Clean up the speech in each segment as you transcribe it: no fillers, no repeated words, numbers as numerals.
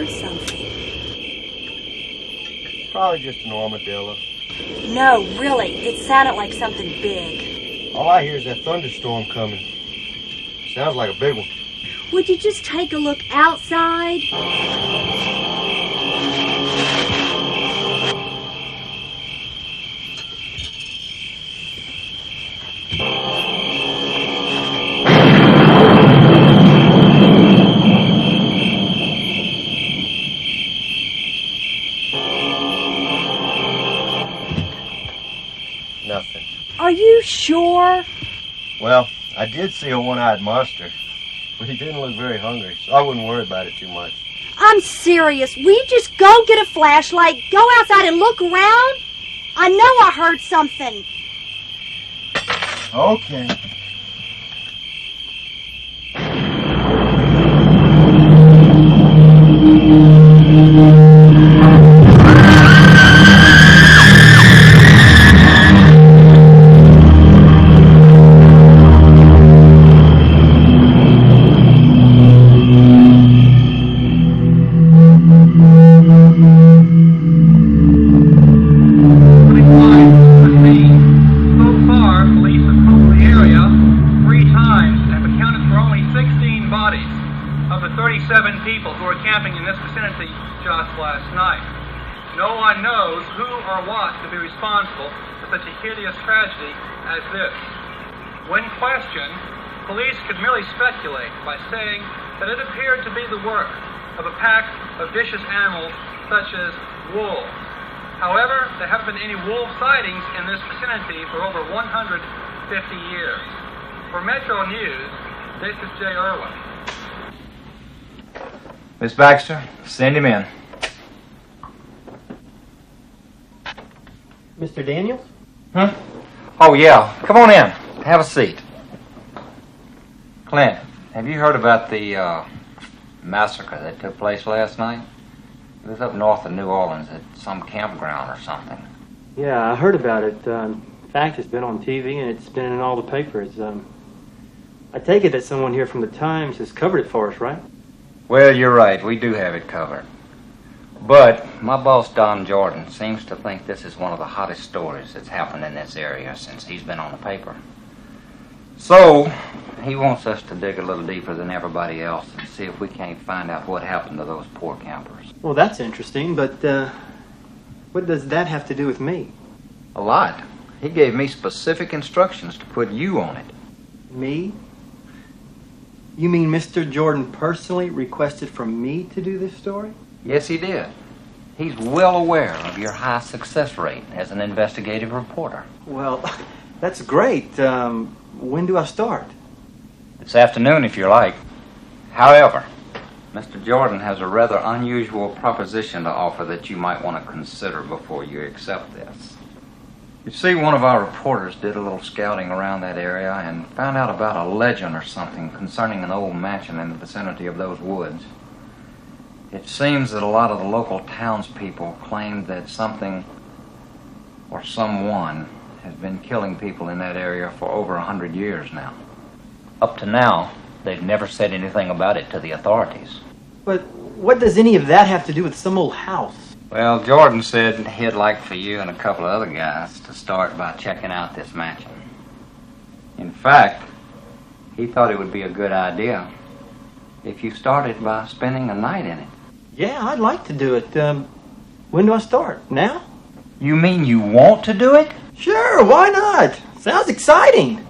heard something. Probably just an armadillo. No, really, it sounded like something big. All I hear is that thunderstorm coming. Sounds like a big one. Would you just take a look outside? Nothing. Are you sure? Well, I did see a one-eyed monster, but he didn't look very hungry, so I wouldn't worry about it too much. I'm serious. Will you just go get a flashlight, go outside and look around? I know I heard something. Okay. People who were camping in this vicinity just last night. No one knows who or what could be responsible for such a hideous tragedy as this. When questioned, police could merely speculate by saying that it appeared to be the work of a pack of vicious animals such as wolves. However, there haven't been any wolf sightings in this vicinity for over 150 years. For Metro News, this is Jay Irwin. Miss Baxter, send him in. Mr. Daniels? Huh? Oh, yeah. Come on in. Have a seat. Clint, have you heard about the massacre that took place last night? It was up north of New Orleans at some campground or something. Yeah, I heard about it. In fact, it's been on TV and it's been in all the papers. I take it that someone here from the Times has covered it for us, right? Well, you're right. We do have it covered. But my boss, Don Jordan, seems to think this is one of the hottest stories that's happened in this area since he's been on the paper. So, he wants us to dig a little deeper than everybody else and see if we can't find out what happened to those poor campers. Well, that's interesting, but what does that have to do with me? A lot. He gave me specific instructions to put you on it. Me? You mean Mr. Jordan personally requested from me to do this story? Yes, he did. He's well aware of your high success rate as an investigative reporter. Well, that's great. When do I start? This afternoon, if you like. However, Mr. Jordan has a rather unusual proposition to offer that you might want to consider before you accept this. You see, one of our reporters did a little scouting around that area and found out about a legend or something concerning an old mansion in the vicinity of those woods. It seems that a lot of the local townspeople claim that something or someone has been killing people in that area for over 100 years now. Up to now, they've never said anything about it to the authorities. But what does any of that have to do with some old house? Well, Jordan said he'd like for you and a couple of other guys to start by checking out this mansion. In fact, he thought it would be a good idea if you started by spending a night in it. Yeah, I'd like to do it. When do I start? Now? You mean you want to do it? Sure, why not? Sounds exciting.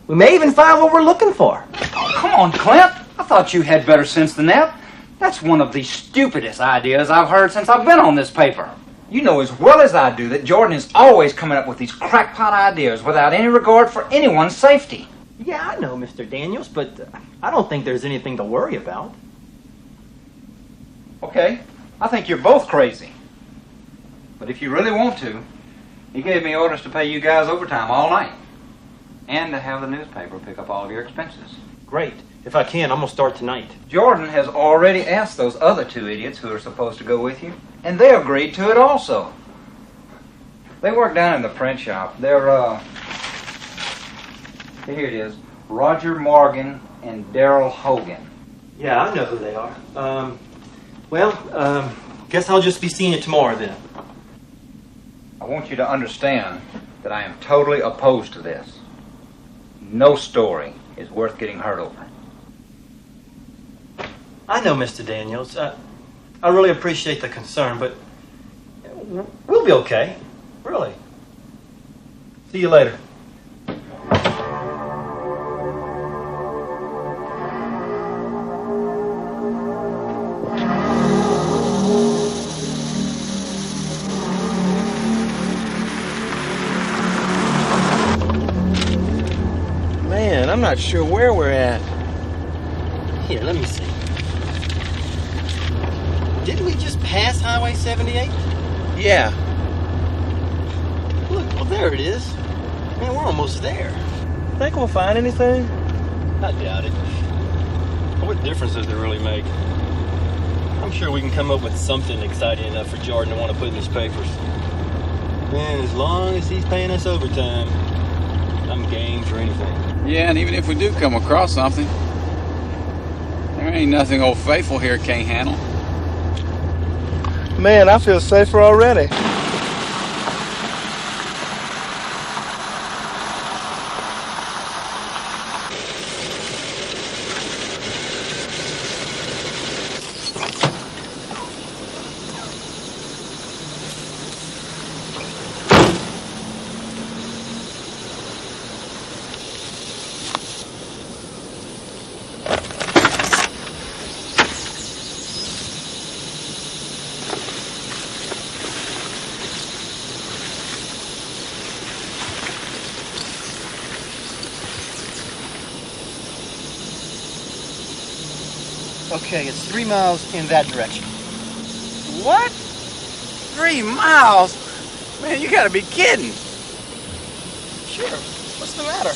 We may even find what we're looking for. Oh, come on, Clint. I thought you had better sense than that. That's one of the stupidest ideas I've heard since I've been on this paper. You know as well as I do that Jordan is always coming up with these crackpot ideas without any regard for anyone's safety. Yeah, I know, Mr. Daniels, but I don't think there's anything to worry about. Okay, I think you're both crazy. But if you really want to, he gave me orders to pay you guys overtime all night. And to have the newspaper pick up all of your expenses. Great. If I can, I'm going to start tonight. Jordan has already asked those other two idiots who are supposed to go with you, and they agreed to it also. They work down in the print shop. They're, here it is, Roger Morgan and Daryl Hogan. Yeah, I know who they are. Well, guess I'll just be seeing you tomorrow then. I want you to understand that I am totally opposed to this. No story is worth getting hurt over. I know, Mr. Daniels. I really appreciate the concern, but we'll be okay. Really. See you later. Man, I'm not sure where we're at. Here, let me see. Didn't we just pass Highway 78? Yeah. Look, well, there it is. Man, we're almost there. Think we'll find anything? I doubt it. What difference does it really make? I'm sure we can come up with something exciting enough for Jordan to want to put in his papers. Man, as long as he's paying us overtime, I'm game for anything. Yeah, and even if we do come across something, there ain't nothing old Faithful here can't handle. Man, I feel safer already. Okay, it's 3 miles in that direction. What? 3 miles? Man, you gotta be kidding. Sure. What's the matter?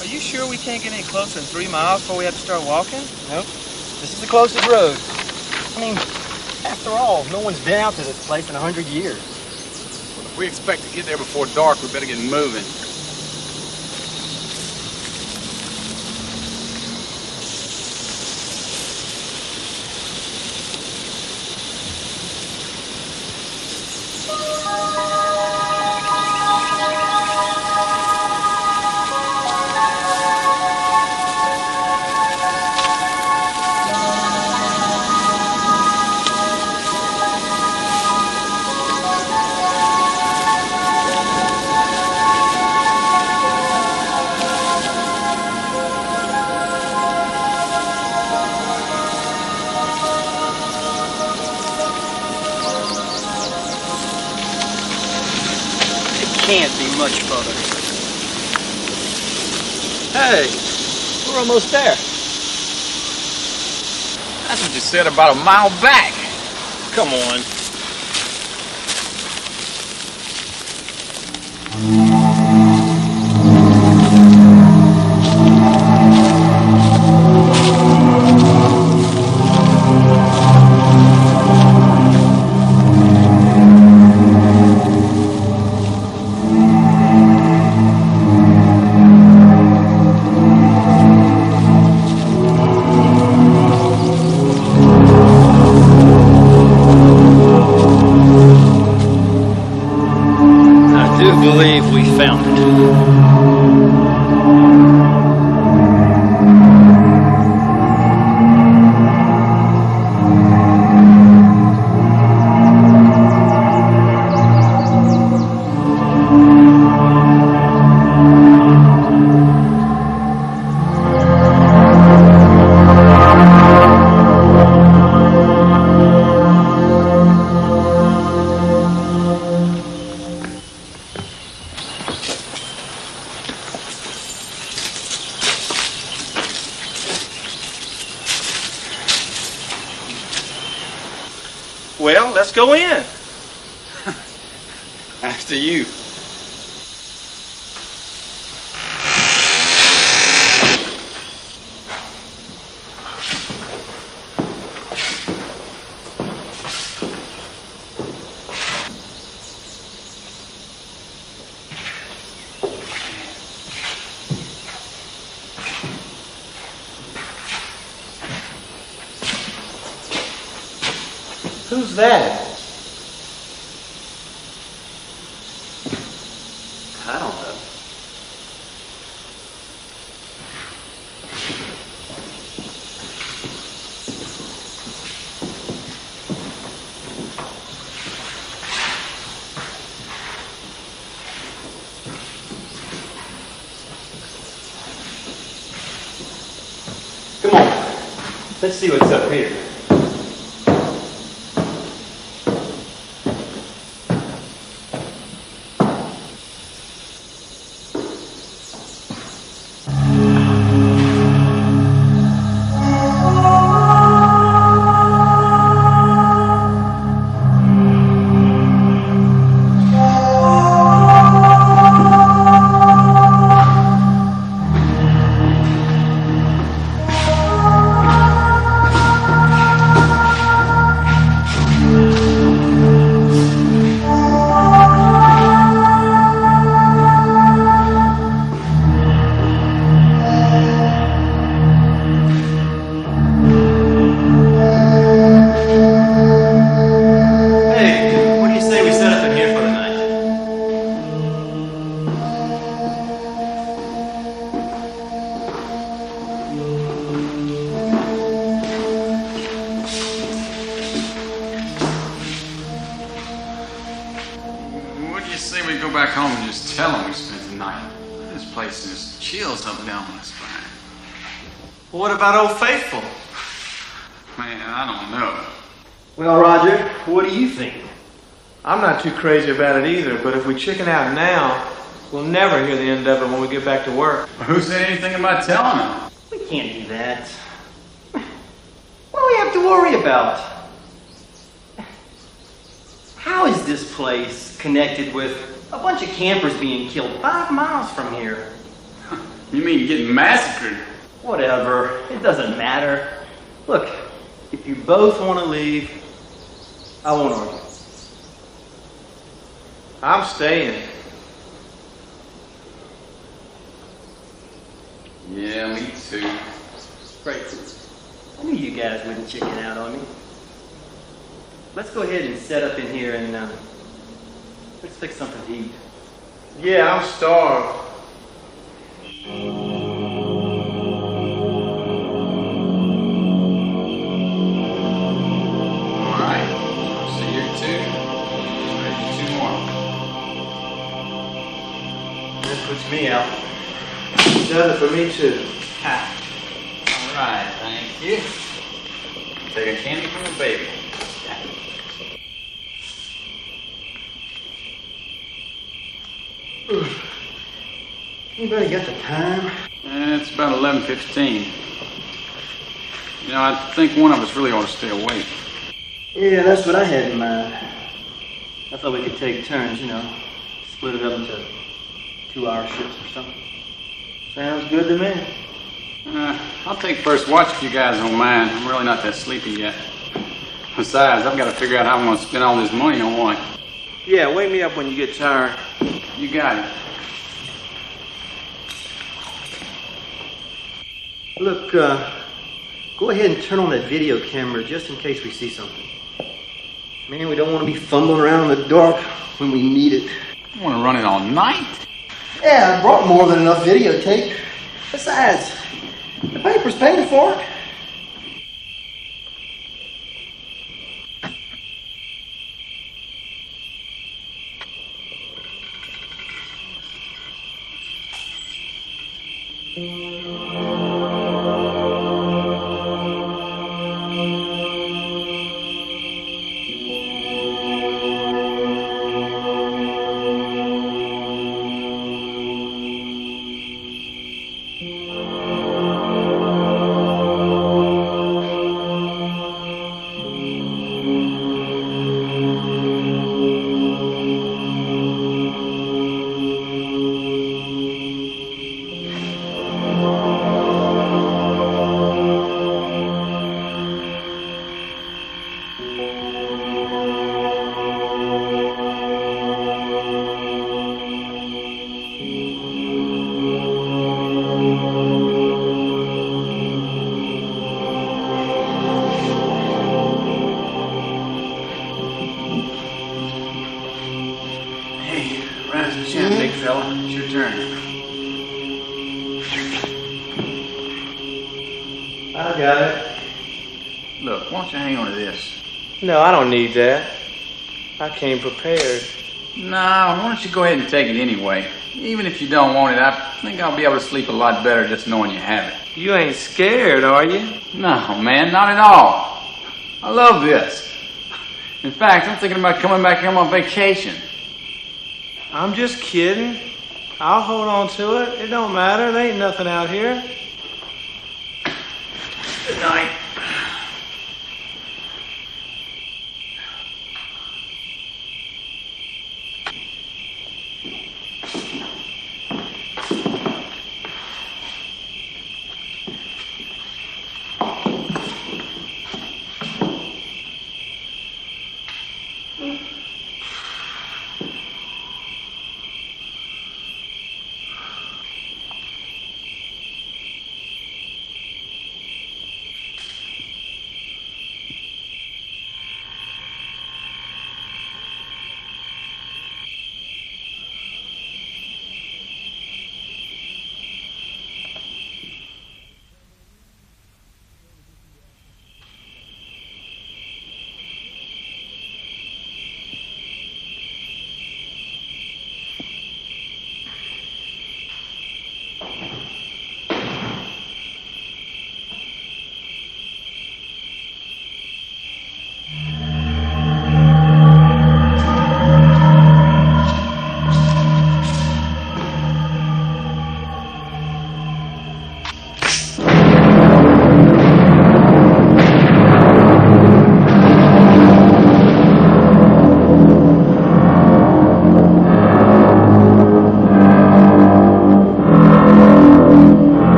Are you sure we can't get any closer than 3 miles before we have to start walking? Nope. This is the closest road. I mean, after all, no one's been out to this place in 100 years. Well, if we expect to get there before dark, we better get moving. Can't be much further. Hey, we're almost there. That's what you said about a mile back. Come on. I believe we found it. Well, let's go in. After you. Who's that? I don't know. Come on. Let's see what's up here. What about Old Faithful? Man, I don't know. Well, Roger, what do you think? I'm not too crazy about it either, but if we chicken out now, we'll never hear the end of it when we get back to work. Who said anything about telling him? We can't do that. What do we have to worry about? How is this place connected with a bunch of campers being killed 5 miles from here? You mean getting massacred? Whatever. It doesn't matter. Look, if you both want to leave, I won't argue. I'm staying. Yeah, me too. Great. I knew you guys wouldn't chicken out on me. Let's go ahead and set up in here and let's fix something to eat. Yeah, I'm starved. Puts me out. Does it for me too. All right, thank you. Take a candy from a baby. Anybody got the time? It's about 11:15. You know, I think one of us really ought to stay awake. Yeah, that's what I had in mind. I thought we could take turns, you know, split it up into 2-hour shifts or something. Sounds good to me. I'll take first watch if you guys don't mind. I'm really not that sleepy yet. Besides, I've got to figure out how I'm going to spend all this money on what. Yeah, wake me up when you get tired. You got it. Look, go ahead and turn on that video camera just in case we see something. Man, we don't want to be fumbling around in the dark when we need it. You want to run it all night? Yeah, I brought more than enough videotape. Besides, the paper's paying for it. I got it. Look, why don't you hang on to this? No, I don't need that. I came prepared. No, why don't you go ahead and take it anyway? Even if you don't want it, I think I'll be able to sleep a lot better just knowing you have it. You ain't scared, are you? No, man, not at all. I love this. In fact, I'm thinking about coming back here on vacation. I'm just kidding. I'll hold on to it. It don't matter. There ain't nothing out here. Good night.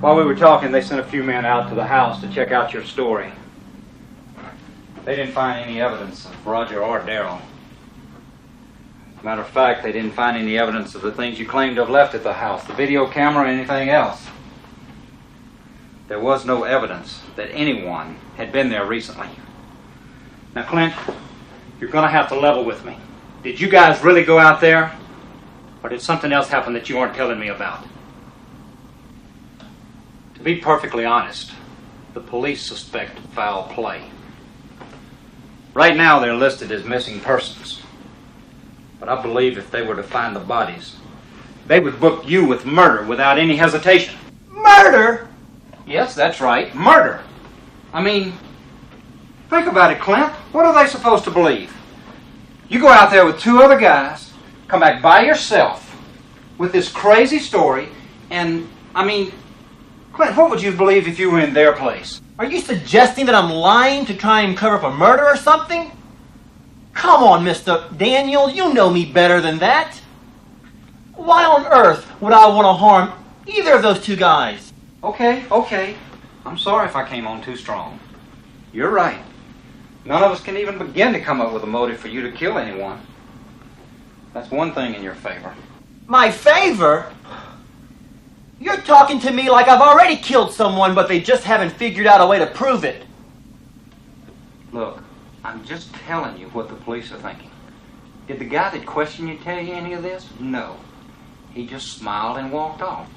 While we were talking, they sent a few men out to the house to check out your story. They didn't find any evidence of Roger or Darryl. As a matter of fact, they didn't find any evidence of the things you claimed to have left at the house, the video camera or anything else. There was no evidence that anyone had been there recently. Now, Clint, you're going to have to level with me. Did you guys really go out there? Or did something else happen that you aren't telling me about? To be perfectly honest, the police suspect foul play. Right now, they're listed as missing persons. But I believe if they were to find the bodies, they would book you with murder without any hesitation. Murder? Yes, that's right. Murder. I mean, think about it, Clint. What are they supposed to believe? You go out there with two other guys, come back by yourself with this crazy story, and, I mean, Clint, what would you believe if you were in their place? Are you suggesting that I'm lying to try and cover up a murder or something? Come on, Mr. Daniel, you know me better than that. Why on earth would I want to harm either of those two guys? Okay. I'm sorry if I came on too strong. You're right. None of us can even begin to come up with a motive for you to kill anyone. That's one thing in your favor. My favor? You're talking to me like I've already killed someone, but they just haven't figured out a way to prove it. Look, I'm just telling you what the police are thinking. Did the guy that questioned you tell you any of this? No. He just smiled and walked off.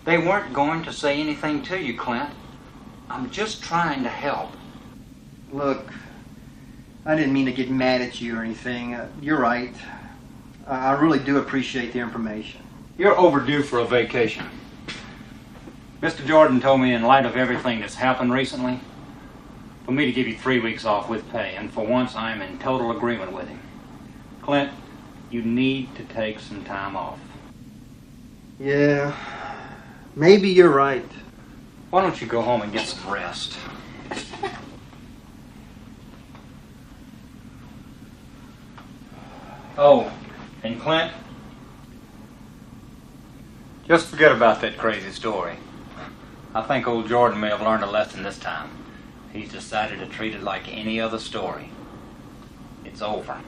They weren't going to say anything to you, Clint. I'm just trying to help. Look, I didn't mean to get mad at you or anything. You're right. I really do appreciate the information. You're overdue for a vacation. Mr. Jordan told me in light of everything that's happened recently, for me to give you 3 weeks off with pay, and for once I am in total agreement with him. Clint, you need to take some time off. Yeah, maybe you're right. Why don't you go home and get some rest? Oh, and Clint, just forget about that crazy story. I think old Jordan may have learned a lesson this time. He's decided to treat it like any other story. It's over.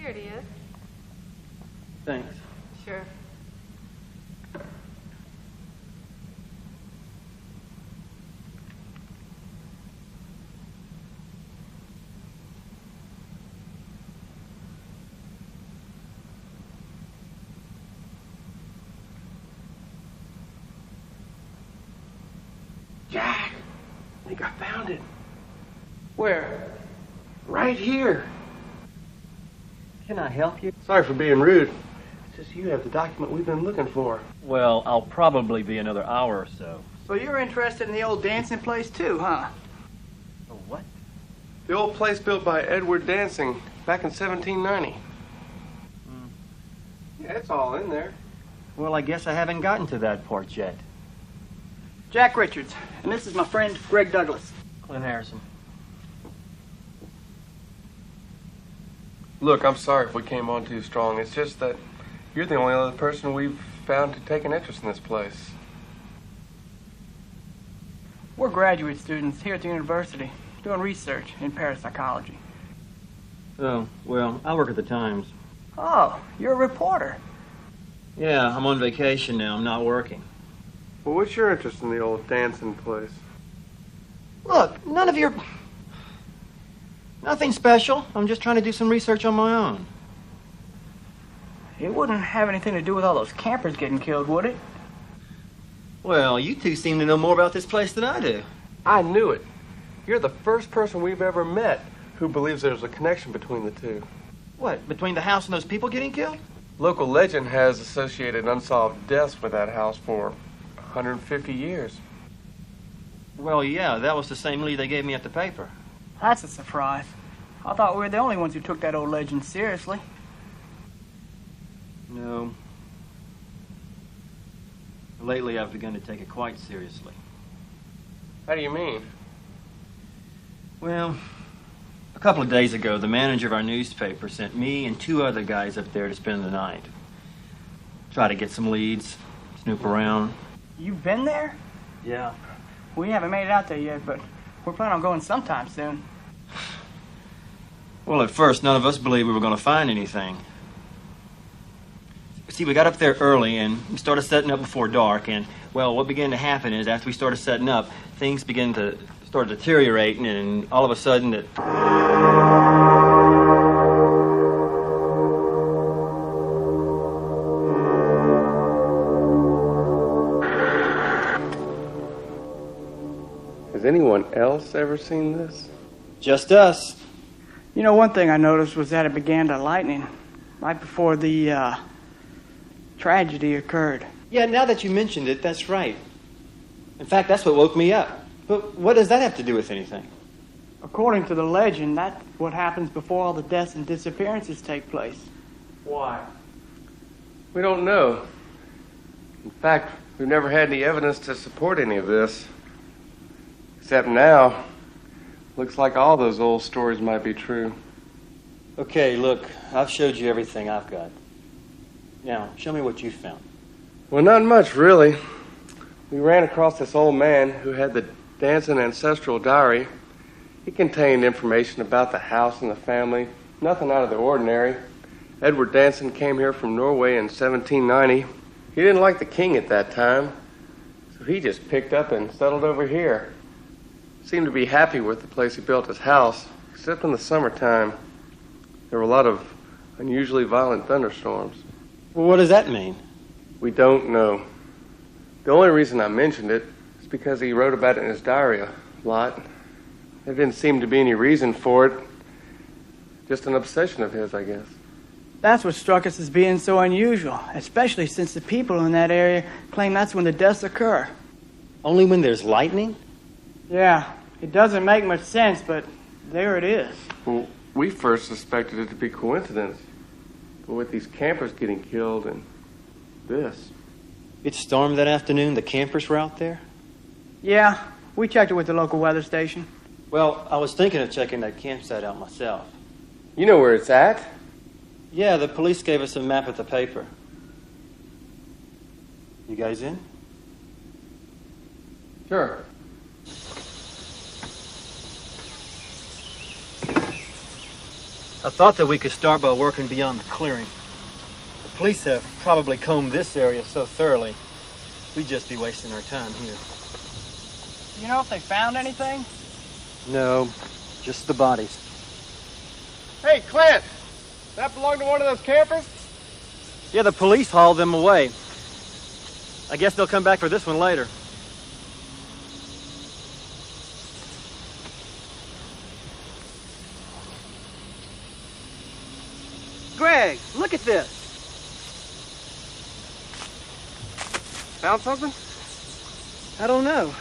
Here it is. Thanks. Sure. Jack, I think I found it. Where? Right here. Can I help you? Sorry for being rude. It's just you have the document we've been looking for. Well, I'll probably be another hour or so. So you're interested in the old Dansen place too, huh? Oh, what? The old place built by Edward Dansen back in 1790. Yeah, it's all in there. Well, I guess I haven't gotten to that part yet. Jack Richards, and this is my friend Greg Douglas. Clint Harrison. Look, I'm sorry if we came on too strong. It's just that you're the only other person we've found to take an interest in this place. We're graduate students here at the university doing research in parapsychology. Oh, well, I work at the Times. Oh, you're a reporter. Yeah, I'm on vacation now. I'm not working. Well, what's your interest in the old Dansen place? Look, none of your... Nothing special. I'm just trying to do some research on my own. It wouldn't have anything to do with all those campers getting killed, would it? Well, you two seem to know more about this place than I do. I knew it. You're the first person we've ever met who believes there's a connection between the two. What, between the house and those people getting killed? Local legend has associated unsolved deaths with that house for 150 years. Well, yeah, that was the same lead they gave me at the paper. That's a surprise. I thought we were the only ones who took that old legend seriously. No. Lately, I've begun to take it quite seriously. How do you mean? Well, a couple of days ago, the manager of our newspaper sent me and 2 other guys up there to spend the night. Try to get some leads, snoop around. You've been there? Yeah. We haven't made it out there yet, but we're planning on going sometime soon. Well, at first, none of us believed we were going to find anything. See, we got up there early, and we started setting up before dark, and, well, what began to happen is after we started setting up, things began to start deteriorating, and all of a sudden it... Has anyone else ever seen this? Just us. You know, one thing I noticed was that it began to lightning right before the tragedy occurred. Yeah, now that you mentioned it, that's right. In fact, that's what woke me up. But what does that have to do with anything? According to the legend, that's what happens before all the deaths and disappearances take place. Why? We don't know. In fact, we've never had any evidence to support any of this. Except now, looks like all those old stories might be true. Okay, look, I've showed you everything I've got. Now, show me what you found. Well, not much, really. We ran across this old man who had the Dansen ancestral diary. It contained information about the house and the family, nothing out of the ordinary. Edward Dansen came here from Norway in 1790. He didn't like the king at that time, so he just picked up and settled over here. Seemed to be happy with the place he built his house, except in the summertime. There were a lot of unusually violent thunderstorms. Well, what does that mean? We don't know. The only reason I mentioned it is because he wrote about it in his diary a lot. There didn't seem to be any reason for it. Just an obsession of his, I guess. That's what struck us as being so unusual, especially since the people in that area claim that's when the deaths occur. Only when there's lightning? Yeah, it doesn't make much sense, but there it is. Well, we first suspected it to be coincidence. But with these campers getting killed and this. It stormed that afternoon? The campers were out there? Yeah, we checked it with the local weather station. Well, I was thinking of checking that campsite out myself. You know where it's at? Yeah, the police gave us a map at the paper. You guys in? Sure. I thought that we could start by working beyond the clearing. The police have probably combed this area so thoroughly, we'd just be wasting our time here. You know if they found anything? No, just the bodies. Hey, Clint! That belong to one of those campers? Yeah, the police hauled them away. I guess they'll come back for this one later. Greg, look at this. Found something? I don't know.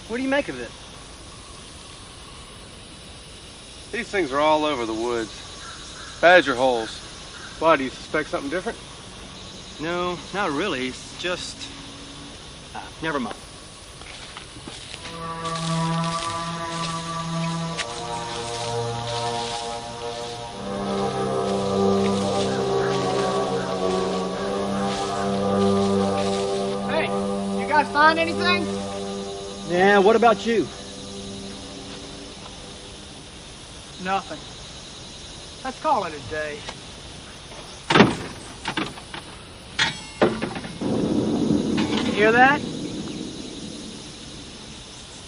What do you make of it? These things are all over the woods. Badger holes. Why, do you suspect something different? No, not really. It's just... never mind. find anything? Yeah, what about you? Nothing. Let's call it a day. You hear that?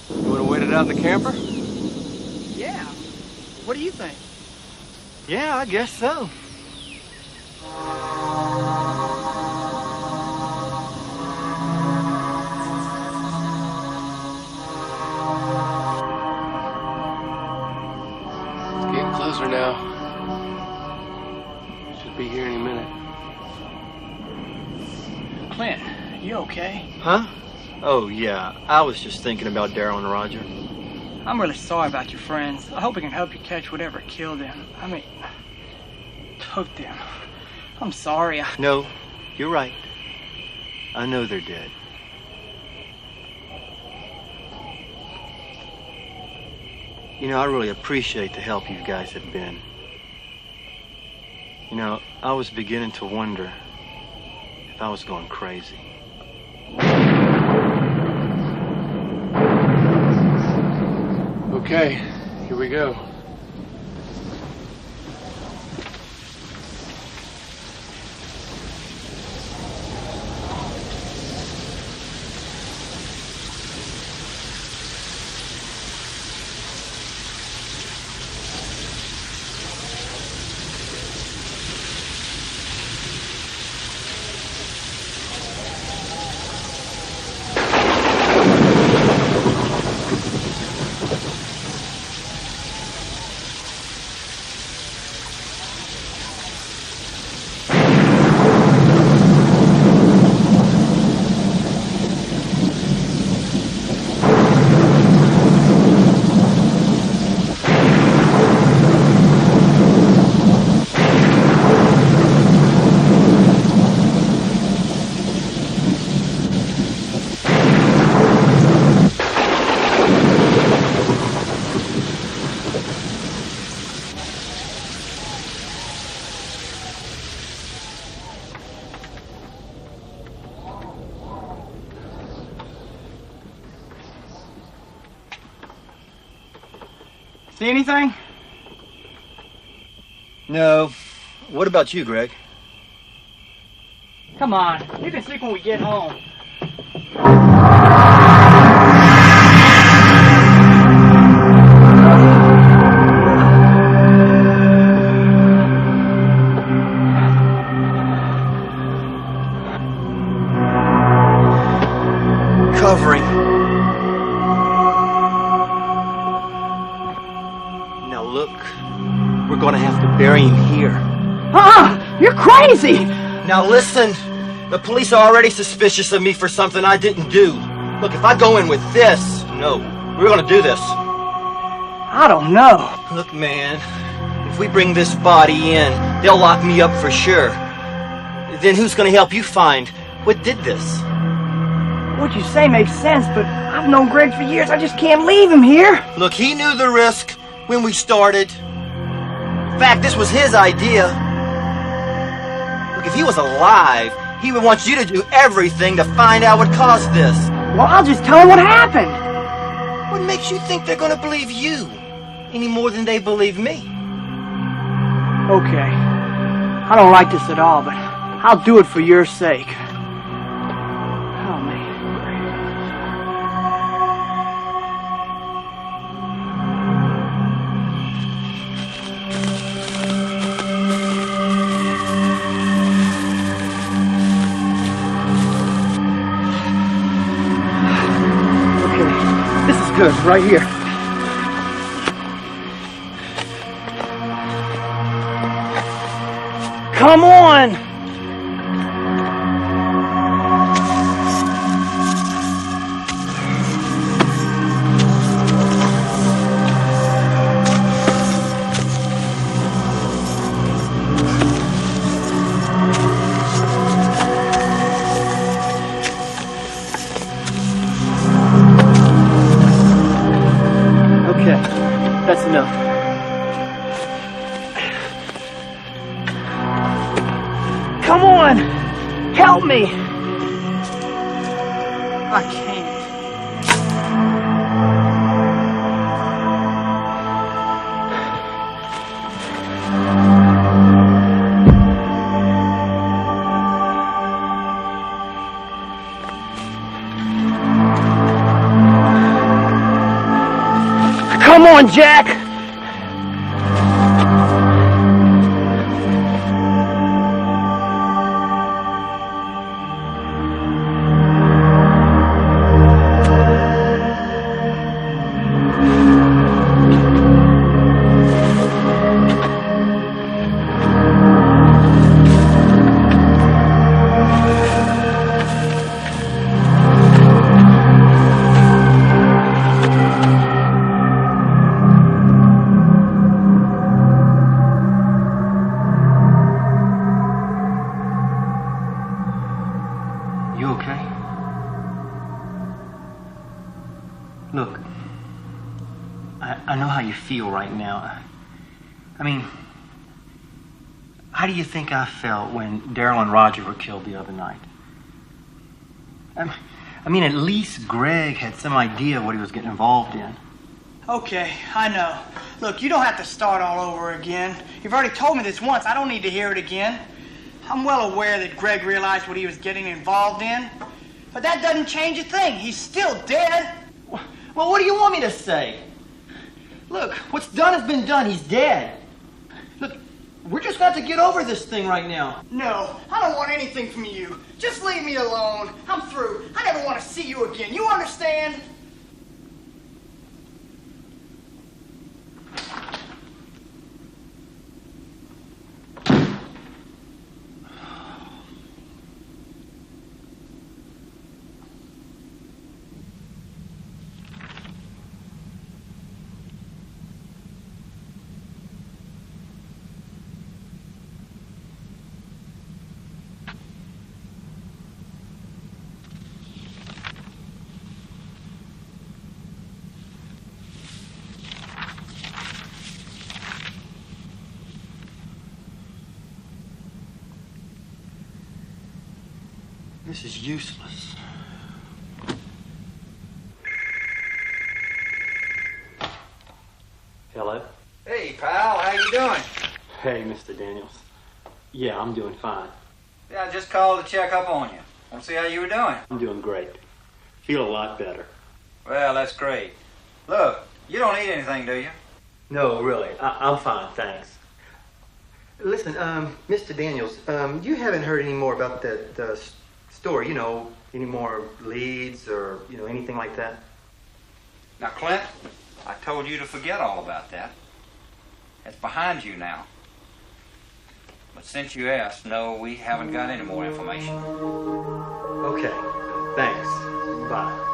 You would have waited out in the camper? Yeah. What do you think? Yeah, I guess so. It's getting closer now. Should be here any minute. Clint, you okay? Huh? Oh, yeah. I was just thinking about Daryl and Roger. I'm really sorry about your friends. I hope we can help you catch whatever killed them. I mean, took them. I'm sorry. No, you're right. I know they're dead. You know, I really appreciate the help you guys have been. You know, I was beginning to wonder if I was going crazy. Okay, here we go. See anything? No. What about you, Greg? Come on. You can sleep when we get home. Covering. Now look, we're gonna have to bury him here. You're crazy! Now listen, the police are already suspicious of me for something I didn't do. Look, if I go in with this, no, we're gonna do this. I don't know. Look, man, if we bring this body in, they'll lock me up for sure. Then who's gonna help you find what did this? What you say makes sense, but I've known Greg for years. I just can't leave him here. Look, he knew the risk when we started. In fact, this was his idea. Look, if he was alive, he would want you to do everything to find out what caused this. Well, I'll just tell him what happened. What makes you think they're gonna believe you any more than they believe me? Okay. I don't like this at all, but I'll do it for your sake. Oh, man. Okay, this is good, right here. Come on! Okay, that's enough. Come on! Help me! I can't. Come on, Jack! You okay? Look, I know how you feel right now. I mean, how do you think I felt when Daryl and Roger were killed the other night? I mean, at least Greg had some idea of what he was getting involved in. Okay, I know. Look, you don't have to start all over again. You've already told me this once. I don't need to hear it again. I'm well aware that Greg realized what he was getting involved in. But that doesn't change a thing. He's still dead. Well, what do you want me to say? Look, what's done has been done. He's dead. Look, we're just going to have to get over this thing right now. No, I don't want anything from you. Just leave me alone. I'm through. I never want to see you again. You understand? This is useless. Hello? Hey, pal, how you doing? Hey, Mr. Daniels. Yeah, I'm doing fine. Yeah, I just called to check up on you. Want to see how you were doing? I'm doing great. Feel a lot better. Well, that's great. Look, you don't need anything, do you? No, really. I'm fine, thanks. Listen, Mr. Daniels, you haven't heard any more about the story, you know, any more leads or, you know, anything like that? Now, Clint, I told you to forget all about that. It's behind you now. But since you asked, no, we haven't got any more information. Okay, thanks. Bye.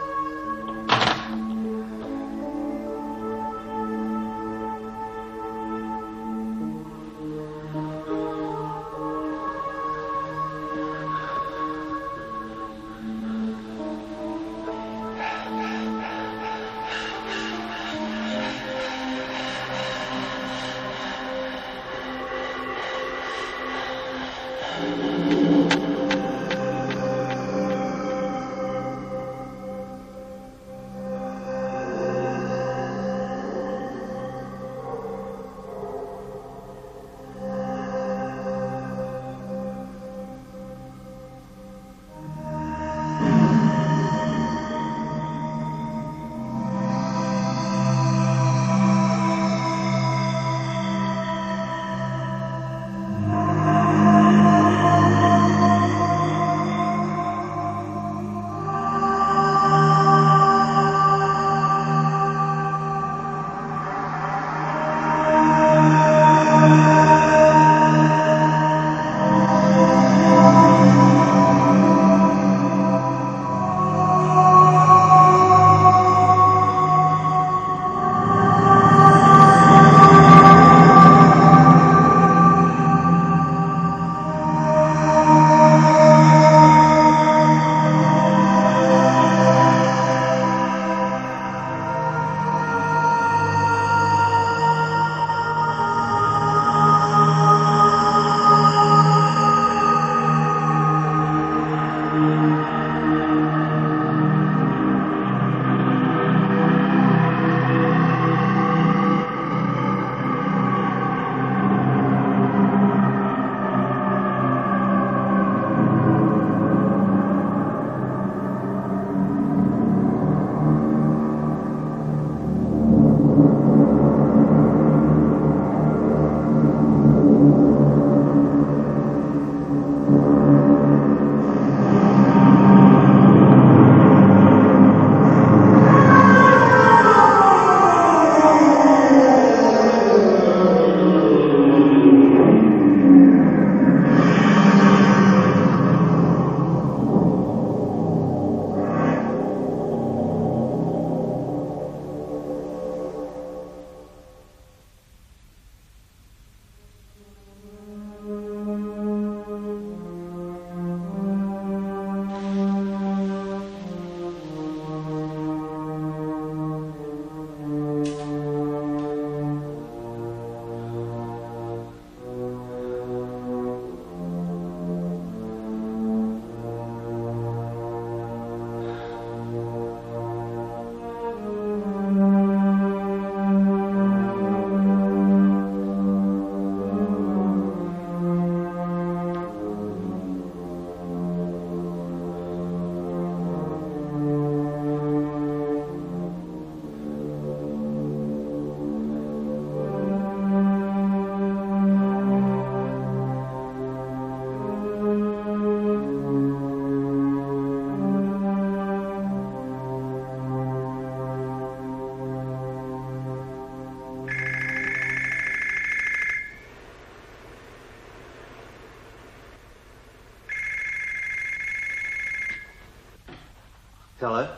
Hello?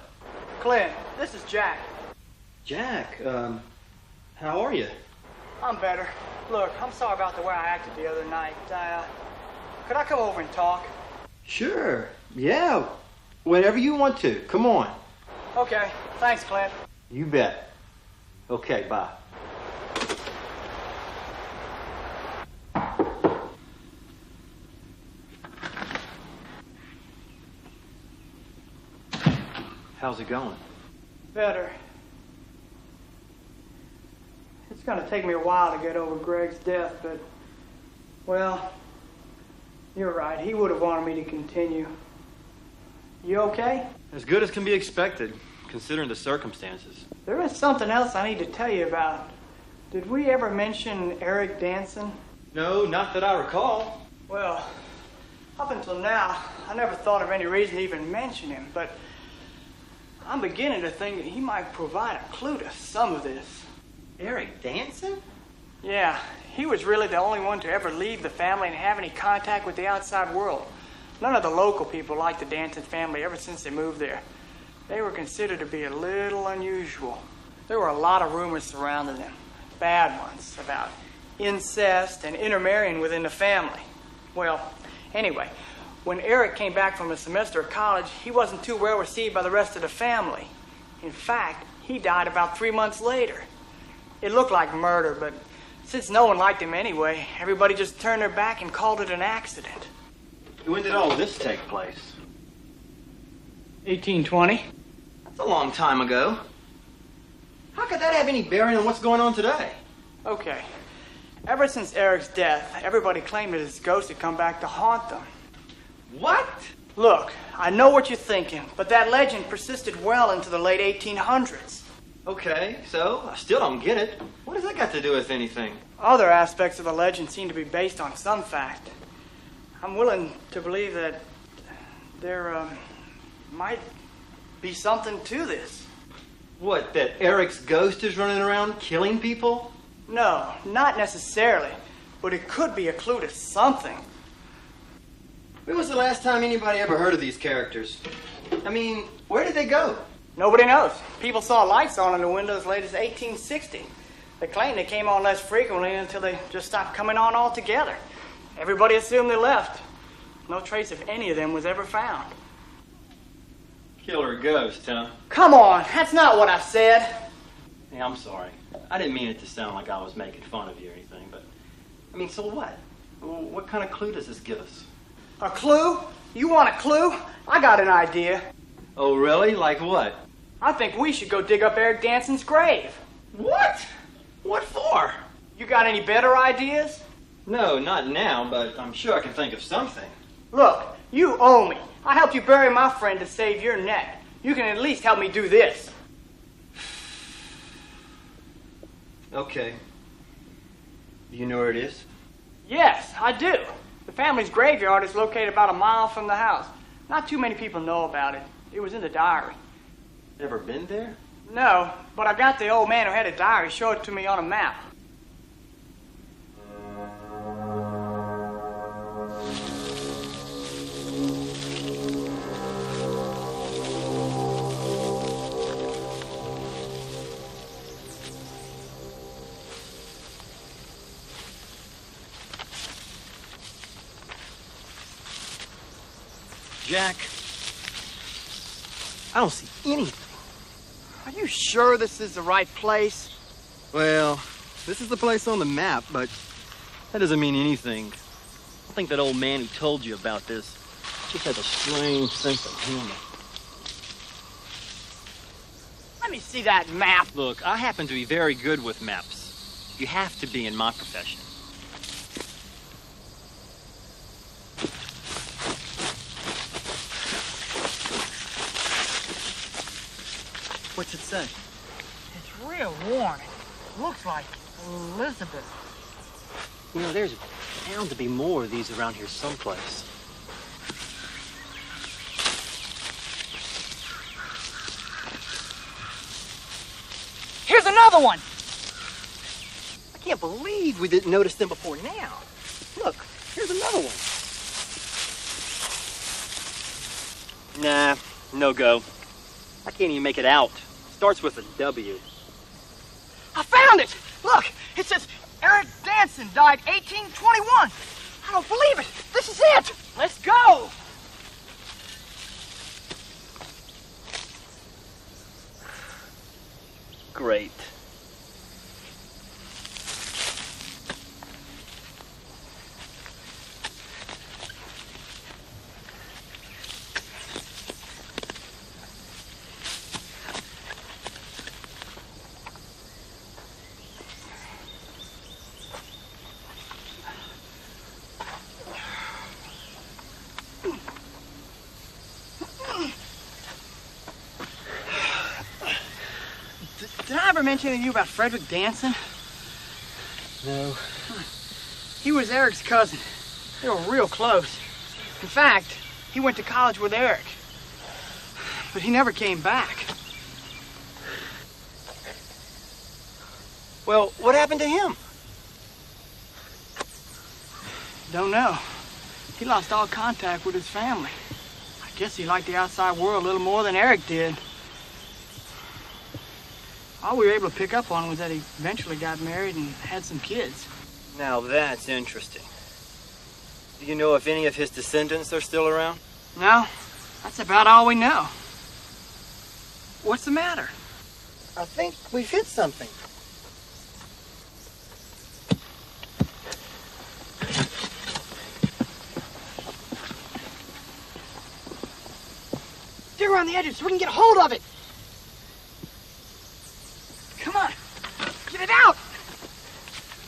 Clint, this is Jack. Jack, how are you? I'm better. Look, I'm sorry about the way I acted the other night. Could I come over and talk? Sure. Yeah. Whenever you want to. Come on. Okay. Thanks, Clint. You bet. Okay, bye. How's it going? Better. It's gonna take me a while to get over Greg's death, but, well, you're right. He would have wanted me to continue. You okay? As good as can be expected, considering the circumstances. There is something else I need to tell you about. Did we ever mention Eric Dansen? No, not that I recall. Well, up until now, I never thought of any reason to even mention him, but I'm beginning to think that he might provide a clue to some of this. Eric Dansen? Yeah, he was really the only one to ever leave the family and have any contact with the outside world. None of the local people liked the Dansen family ever since they moved there. They were considered to be a little unusual. There were a lot of rumors surrounding them, bad ones, about incest and intermarrying within the family. Well, anyway, when Eric came back from a semester of college, he wasn't too well received by the rest of the family. In fact, he died about 3 months later. It looked like murder, but since no one liked him anyway, everybody just turned their back and called it an accident. When did all this take place? 1820. That's a long time ago. How could that have any bearing on what's going on today? Okay. Ever since Eric's death, everybody claimed that his ghost had come back to haunt them. What? Look, I know what you're thinking, but that legend persisted well into the late 1800s. Okay, so I still don't get it. What does that got to do with anything? Other aspects of the legend seem to be based on some fact. I'm willing to believe that there might be something to this. What, that Eric's ghost is running around killing people? No, not necessarily, but it could be a clue to something. When was the last time anybody ever heard of these characters? I mean, where did they go? Nobody knows. People saw lights on in the windows as late as 1860. They claim they came on less frequently until they just stopped coming on altogether. Everybody assumed they left. No trace of any of them was ever found. Killer ghost, huh? Come on, that's not what I said. Yeah, I'm sorry. I didn't mean it to sound like I was making fun of you or anything, but... I mean, so what? What kind of clue does this give us? A clue? You want a clue? I got an idea. Oh, really? Like what? I think we should go dig up Eric Dansen's grave. What? What for? You got any better ideas? No, not now, but I'm sure I can think of something. Look, you owe me. I helped you bury my friend to save your neck. You can at least help me do this. Okay. Do you know where it is? Yes, I do. The family's graveyard is located about a mile from the house. Not too many people know about it. It was in the diary. Ever been there? No, but I got the old man who had a diary show it to me on a map. Jack, I don't see anything. Are you sure this is the right place? Well, this is the place on the map, but that doesn't mean anything. I think that old man who told you about this just has a strange sense of humor. Let me see that map. Look, I happen to be very good with maps. You have to be in my profession. What's it say? It's real worn. It looks like Elizabeth. You know, there's bound to be more of these around here someplace. Here's another one. I can't believe we didn't notice them before now. Look, here's another one. Nah, no go. I can't even make it out. Starts with a W. I found it! Look, it says Eric Dansen died 1821. I don't believe it. This is it. Let's go. Great. Did I ever mention anything to you about Frederick Dansen? No. He was Eric's cousin. They were real close. In fact, he went to college with Eric. But he never came back. Well, what happened to him? Don't know. He lost all contact with his family. I guess he liked the outside world a little more than Eric did. All we were able to pick up on was that he eventually got married and had some kids. Now that's interesting. Do you know if any of his descendants are still around? No, that's about all we know. What's the matter? I think we've hit something. Dig around the edges so we can get a hold of it. Come on, get it out.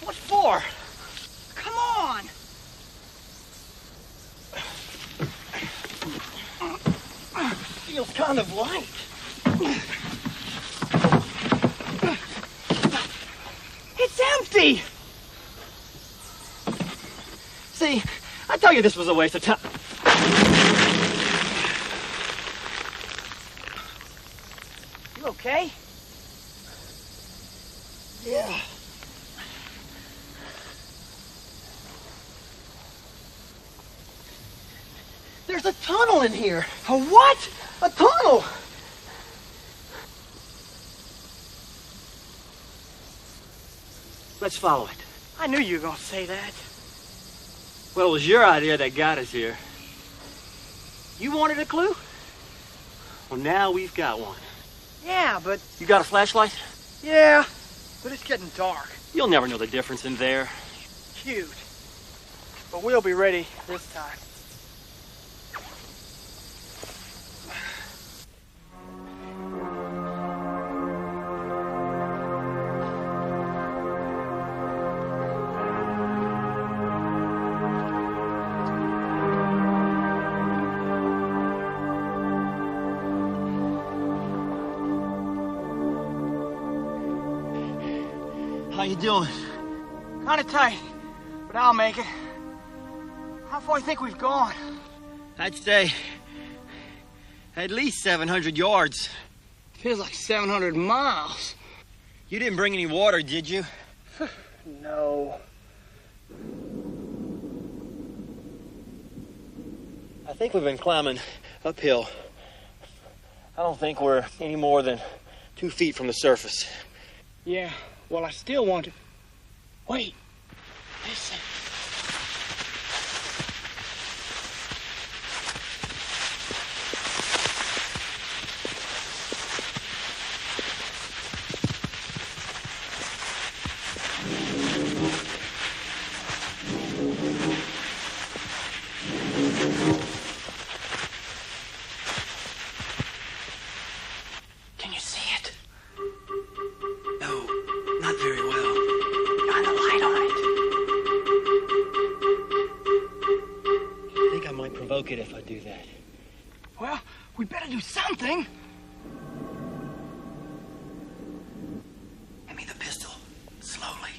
What for? Come on. Feels kind of light. It's empty. See, I tell you this was a waste of time. You okay? Yeah. There's a tunnel in here. A what? A tunnel. Let's follow it. I knew you were going to say that. Well, it was your idea that got us here. You wanted a clue? Well, now we've got one. Yeah, but... You got a flashlight? Yeah, but it's getting dark. You'll never know the difference in there. Cute. But we'll be ready this time. How you doing? Kind of tight, but I'll make it. How far do you think we've gone? I'd say at least 700 yards. Feels like 700 miles. You didn't bring any water, did you? No. I think we've been climbing uphill. I don't think we're any more than 2 feet from the surface. Yeah, well, I still want to... Wait, listen. Can you see it? No, not very well. Shine the light on it. I think I might provoke it if I do that. Well, we better do something. Hand me the pistol, slowly.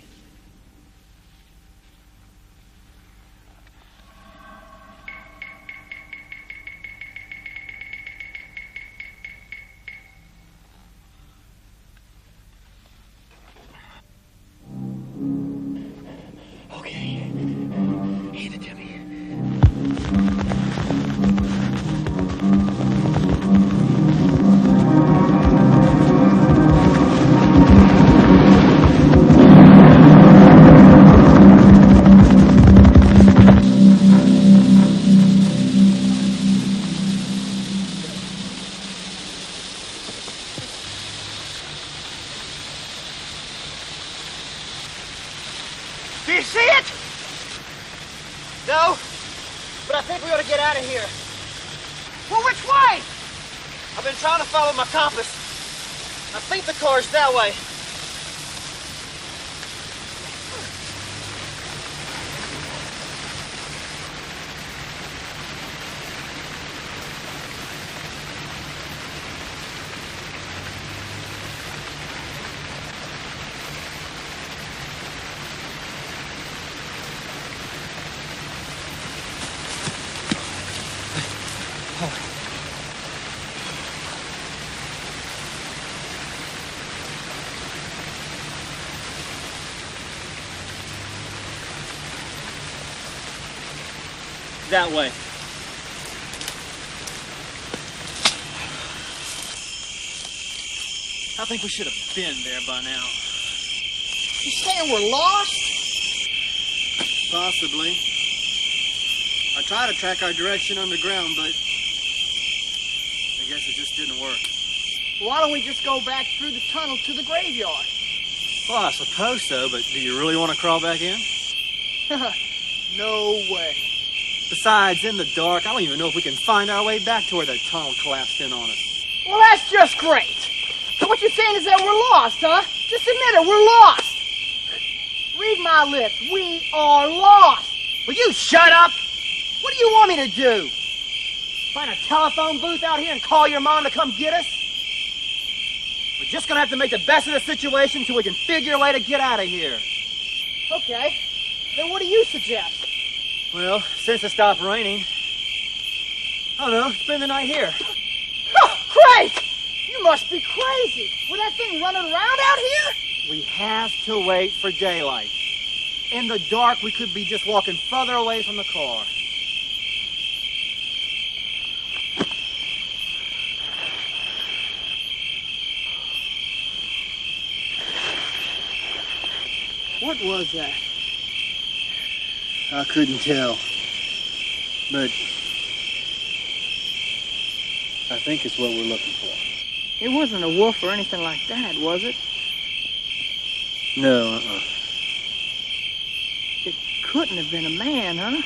Okay, hand it to me. Do you see it? No, but I think we ought to get out of here. Well, which way? I've been trying to follow my compass. I think the car's that way. That way. I think we should have been there by now. You saying we're lost? Possibly. I tried to track our direction underground, but I guess it just didn't work. Why don't we just go back through the tunnel to the graveyard? Well, I suppose so, but do you really want to crawl back in? No way. Besides, in the dark, I don't even know if we can find our way back to where that tunnel collapsed in on us. Well, that's just great. So what you're saying is that we're lost, huh? Just admit it, we're lost. Read my lips. We are lost. Will you shut up? What do you want me to do? Find a telephone booth out here and call your mom to come get us? We're just gonna have to make the best of the situation so we can figure a way to get out of here. Okay. Then what do you suggest? Well, since it stopped raining, I don't know, spend the night here. Oh, great! You must be crazy. With that thing running around out here? We have to wait for daylight. In the dark, we could be just walking further away from the car. What was that? I couldn't tell. But I think it's what we're looking for. It wasn't a wolf or anything like that, was it? No, It couldn't have been a man, huh?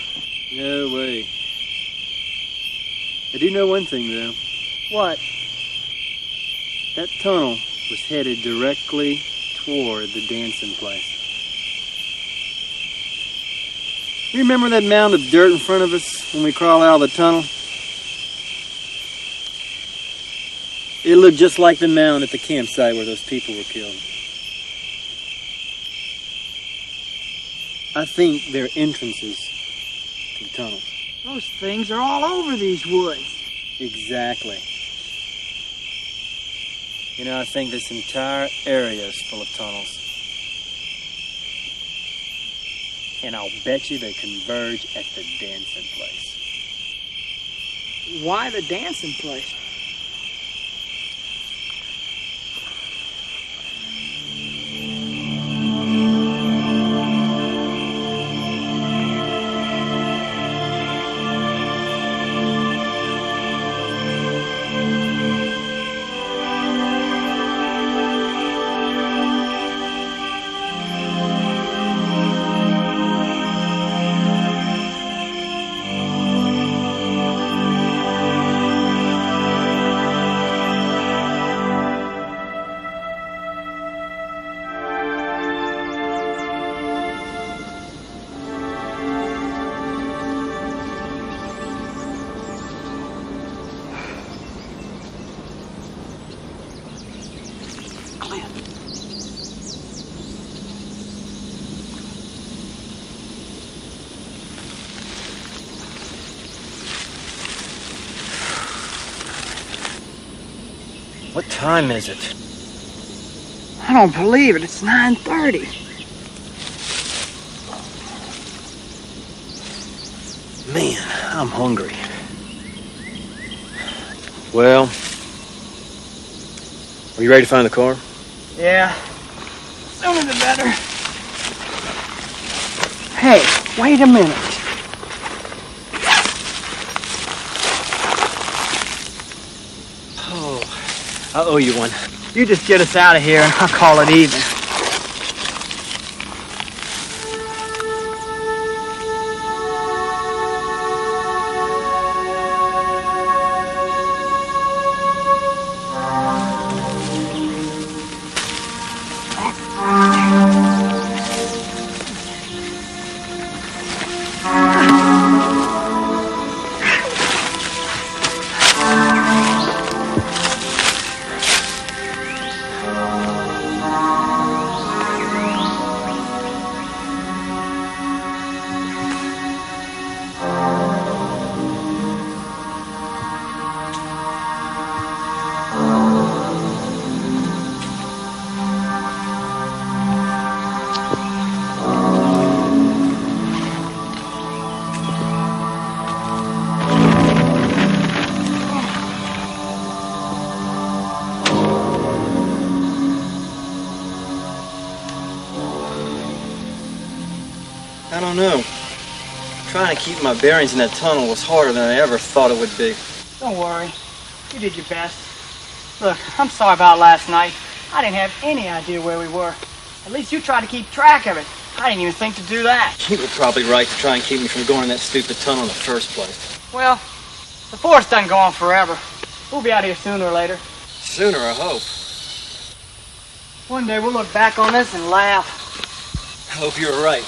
No way. I do know one thing, though. What? That tunnel was headed directly toward the Dansen place. You remember that mound of dirt in front of us when we crawled out of the tunnel? It looked just like the mound at the campsite where those people were killed. I think they're entrances to the tunnel. Those things are all over these woods. Exactly. You know, I think this entire area is full of tunnels. And I'll bet you they converge at the Dansen place. Why the Dansen place? What time is it? I don't believe it. It's 9:30. Man, I'm hungry. Well, are you ready to find the car? Yeah. Sooner the better. Hey, wait a minute. I owe you one. You just get us out of here and I'll call it even. I don't know. Trying to keep my bearings in that tunnel was harder than I ever thought it would be. Don't worry. You did your best. Look, I'm sorry about last night. I didn't have any idea where we were. At least you tried to keep track of it. I didn't even think to do that. You were probably right to try and keep me from going in that stupid tunnel in the first place. Well, the forest doesn't go on forever. We'll be out here sooner or later. Sooner, I hope. One day we'll look back on this and laugh. I hope you're right.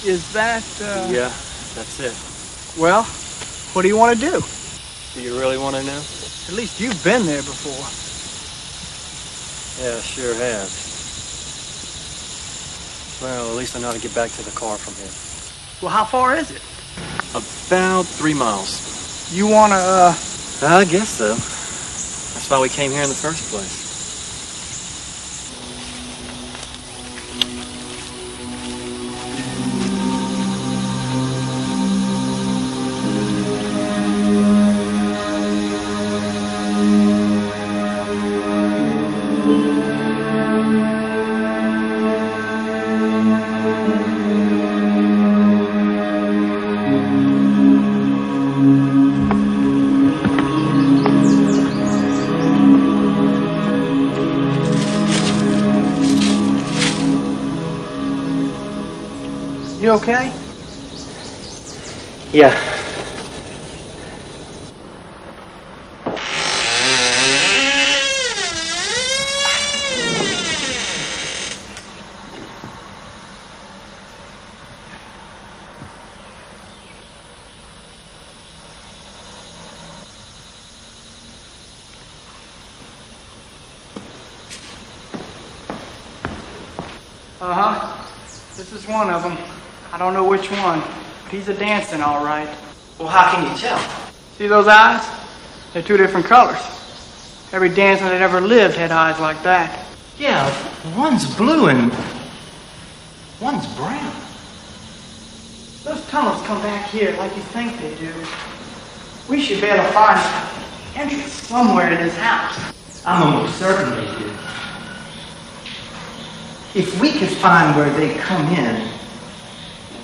Is that, Yeah, that's it. Well, what do you want to do? Do you really want to know? At least you've been there before. Yeah, I sure have. Well, at least I know how to get back to the car from here. Well, how far is it? About 3 miles. You want to, I guess so. That's why we came here in the first place. you okay? Yeah. Uh-huh. This is one of them. I don't know which one, but he's a Dansen, all right. Well, how can you tell? See those eyes? They're two different colors. Every Dansen that ever lived had eyes like that. Yeah, one's blue and one's brown. Those tunnels come back here like you think they do. We should be able to find an entrance somewhere in this house. I'm almost certain they do. If we could find where they come in,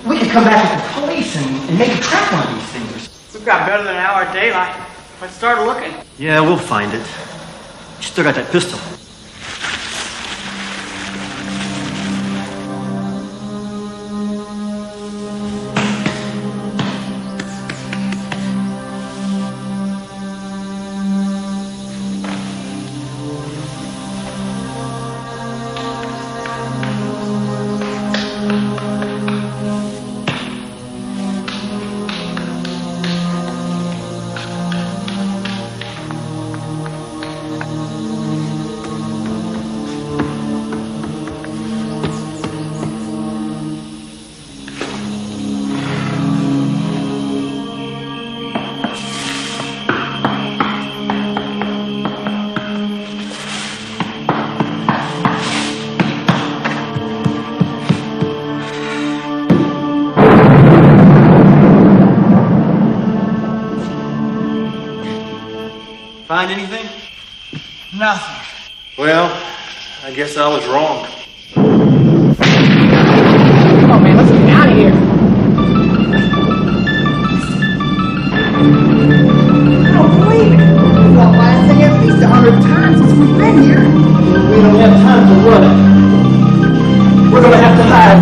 we could come back with the police and make a track on these things. We've got better than an hour of daylight. Let's start looking. Yeah, we'll find it. You still got that pistol. Find anything? Nothing. Well, I guess I was wrong. Come on, man, let's get out of here. I don't believe it. We walked by this thing at least 100 times since we've been here. We don't have time to run. We're gonna have to hide.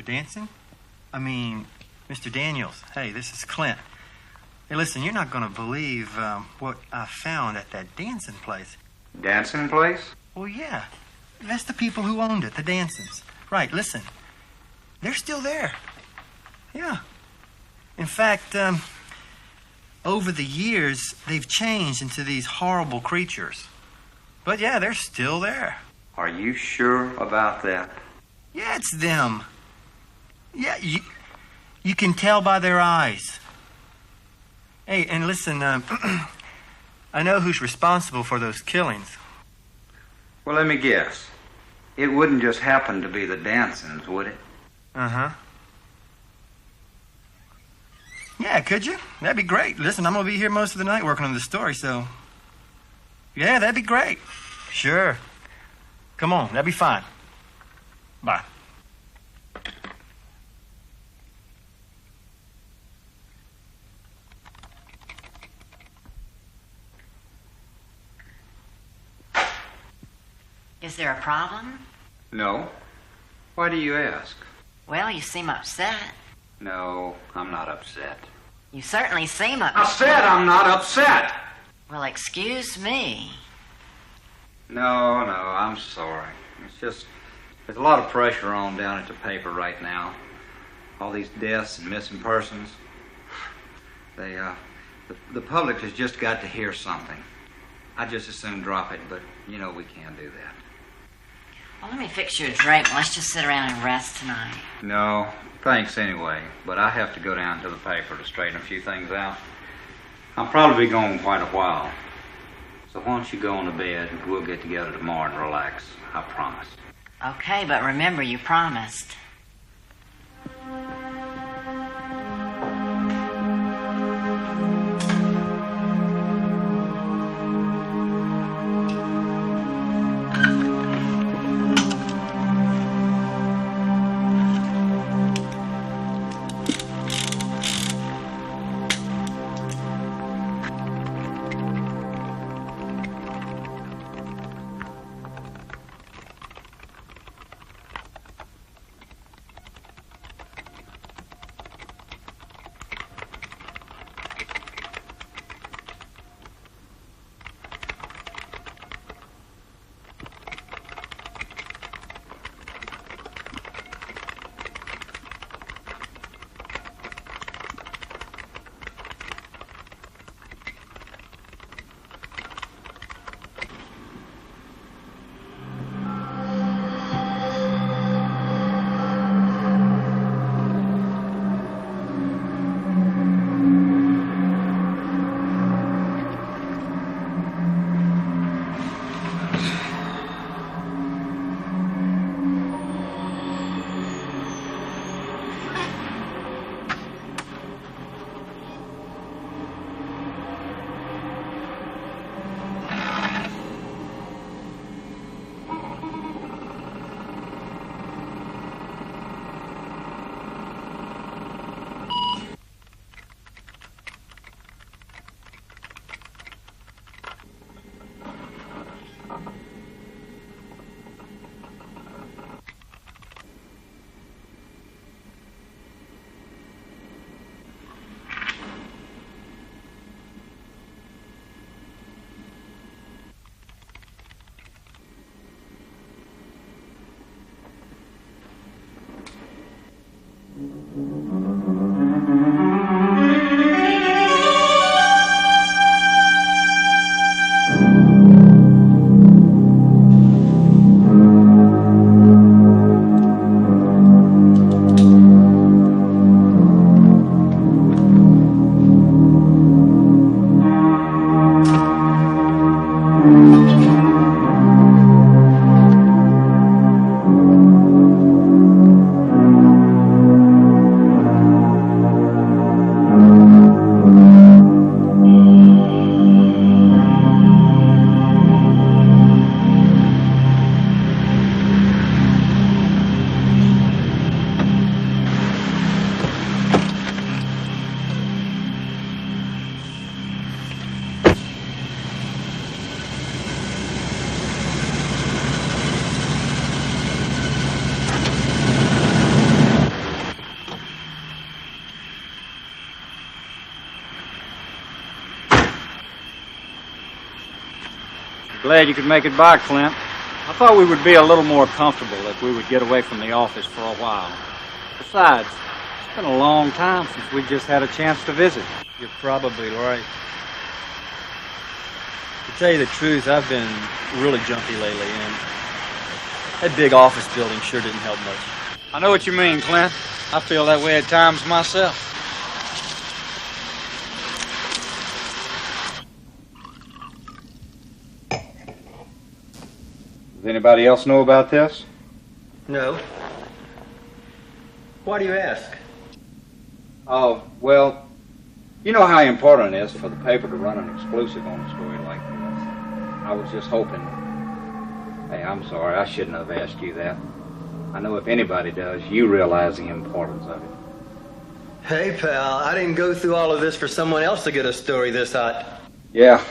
Mr. Dansen? I mean, Mr. Daniels. Hey, this is Clint. Hey, listen, you're not going to believe what I found at that Dansen place. Dansen place? Well, yeah. That's the people who owned it, the Dansens. Right, listen. They're still there. Yeah. In fact, over the years, they've changed into these horrible creatures. But yeah, they're still there. Are you sure about that? Yeah, it's them. Yeah, you can tell by their eyes. Hey, and listen, I know who's responsible for those killings. Well, let me guess. It wouldn't just happen to be the Dansens, would it? Uh-huh. Yeah, could you? That'd be great. Listen, I'm going to be here most of the night working on the story, so... Yeah, that'd be great. Sure. Come on, that'd be fine. Bye. Is there a problem? No. Why do you ask? Well, you seem upset. No, I'm not upset. You certainly seem upset. I said I'm not upset! Well, excuse me. No, I'm sorry. It's just, there's a lot of pressure on down at the paper right now. All these deaths and missing persons. The public has just got to hear something. I'd just as soon drop it, but you know we can't do that. Well, let me fix you a drink. Let's just sit around and rest tonight. No, thanks anyway, but I have to go down to the paper to straighten a few things out. I'll probably be gone quite a while. So why don't you go on to bed and we'll get together tomorrow and relax. I promise. Okay, but remember, you promised. Glad you could make it by, Clint. I thought we would be a little more comfortable if we would get away from the office for a while. Besides, it's been a long time since we just had a chance to visit. You're probably right. To tell you the truth, I've been really jumpy lately, and that big office building sure didn't help much. I know what you mean, Clint. I feel that way at times myself. Does anybody else know about this? No. Why do you ask? Oh, well, you know how important it is for the paper to run an exclusive on a story like this. I was just hoping. Hey, I'm sorry, I shouldn't have asked you that. I know if anybody does, you realize the importance of it. Hey, pal, I didn't go through all of this for someone else to get a story this hot. Yeah,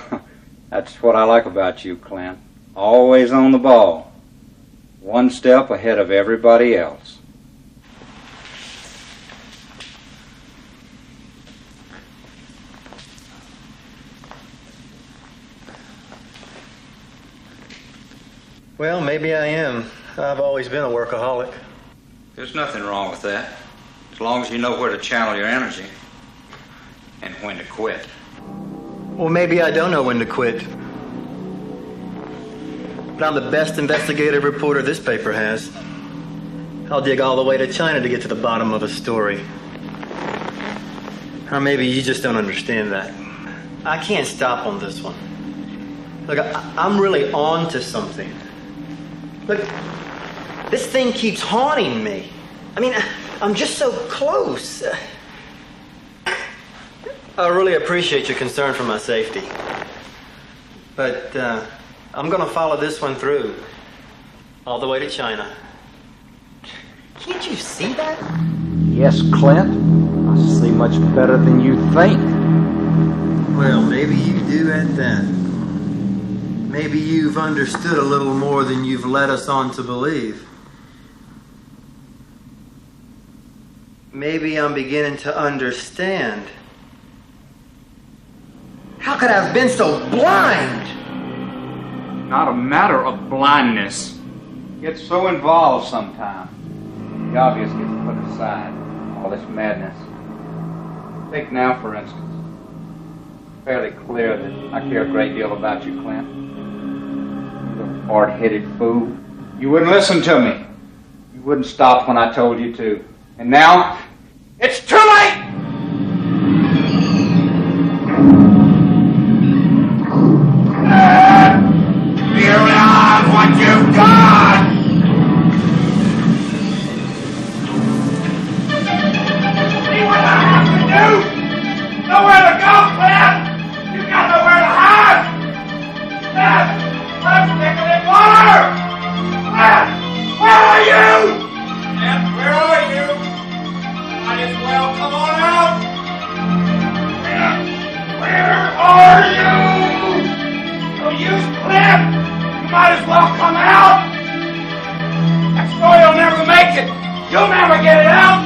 that's what I like about you, Clint. Always on the ball. One step ahead of everybody else. Well, maybe I am. I've always been a workaholic. There's nothing wrong with that, as long as you know where to channel your energy and when to quit. Well, maybe I don't know when to quit. But I'm the best investigative reporter this paper has. I'll dig all the way to China to get to the bottom of a story. Or maybe you just don't understand that. I can't stop on this one. Look, I'm really on to something. Look, this thing keeps haunting me. I mean, I'm just so close. I really appreciate your concern for my safety. But I'm going to follow this one through. All the way to China. Can't you see that? Yes, Clint. I see much better than you think. Well, maybe you do at that. Maybe you've understood a little more than you've led us on to believe. Maybe I'm beginning to understand. How could I have been so blind? Not a matter of blindness. Get so involved sometimes. The obvious gets put aside. All this madness. Take now, for instance. It's fairly clear that I care a great deal about you, Clint. You little hard-headed fool. You wouldn't listen to me. You wouldn't stop when I told you to. And now, it's too late! Realize what you've done! See what I have to do? Nowhere to go, Clint! You got nowhere to hide! Clint! I'm thicker than water! Clint! Where are you? Clint, where are you? Might as well come on out! Clint, where are you? No use, Clint! You might as well come out! That story will never make it! You'll never get it out!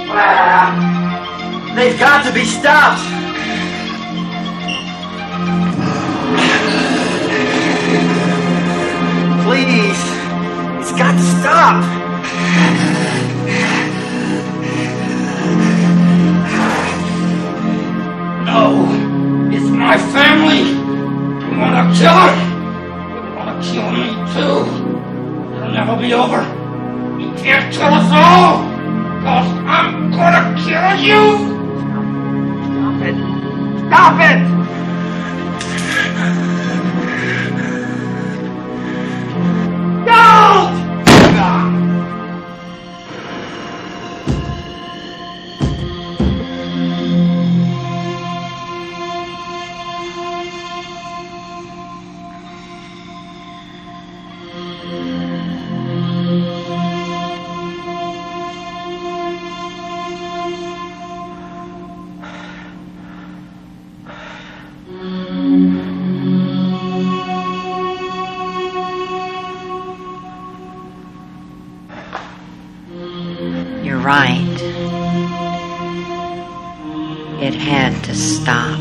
Clint! They've got to be stopped! Please! It's got to stop! No! It's my family! You wanna kill her? You wanna kill me too? It'll never be over. You can't kill us all! Cause I'm gonna kill you! Stop it! Stop it! Don't! You're right. It had to stop.